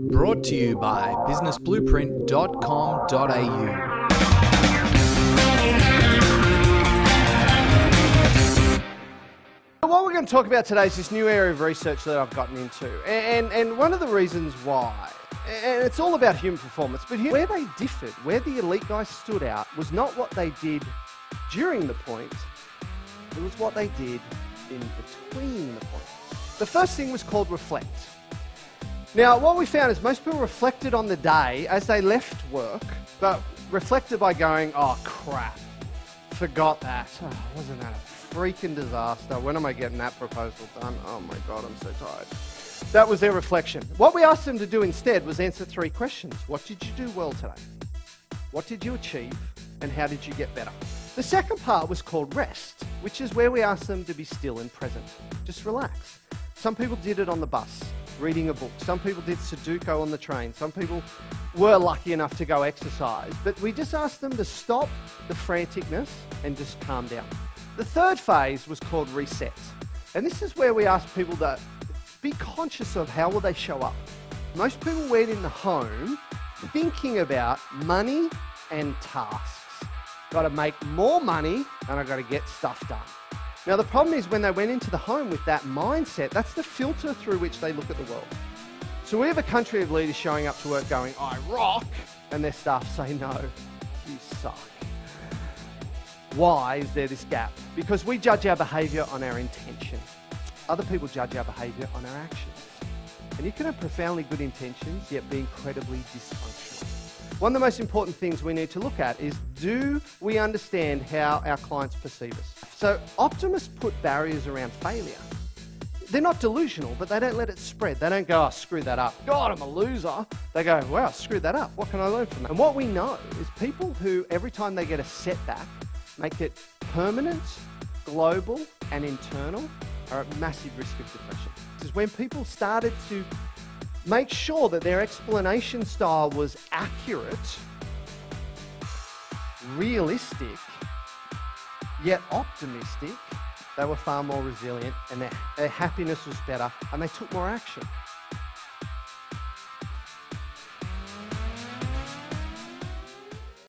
Brought to you by businessblueprint.com.au. What we're going to talk about today is this new area of research that I've gotten into. And one of the reasons why, and it's all about human performance, but where they differed, where the elite guys stood out, was not what they did during the point, it was what they did in between the points. The first thing was called reflect. Now, what we found is most people reflected on the day as they left work, but reflected by going, oh crap, forgot that. Oh, wasn't that a freaking disaster? When am I getting that proposal done? Oh my God, I'm so tired. That was their reflection. What we asked them to do instead was answer 3 questions. What did you do well today? What did you achieve? And how did you get better? The second part was called rest, which is where we asked them to be still and present. Just relax. Some people did it on the bus, reading a book. Some people did Sudoku on the train. Some people were lucky enough to go exercise. But we just asked them to stop the franticness and just calm down. The third phase was called reset. And this is where we asked people to be conscious of how will they show up. Most people went in the home thinking about money and tasks. Got to make more money and I've got to get stuff done. Now the problem is when they went into the home with that mindset, that's the filter through which they look at the world. So we have a country of leaders showing up to work going, I rock, and their staff say, no, you suck. Why is there this gap? Because we judge our behaviour on our intention. Other people judge our behaviour on our actions. And you can have profoundly good intentions, yet be incredibly dysfunctional. One of the most important things we need to look at is, do we understand how our clients perceive us? So optimists put barriers around failure. They're not delusional, but they don't let it spread. They don't go, oh, screw that up. God, I'm a loser. They go, wow, screw that up. What can I learn from that? And what we know is people who, every time they get a setback, make it permanent, global, and internal, are at massive risk of depression. This is when people started to make sure that their explanation style was accurate, realistic, yet optimistic. They were far more resilient and their happiness was better and they took more action.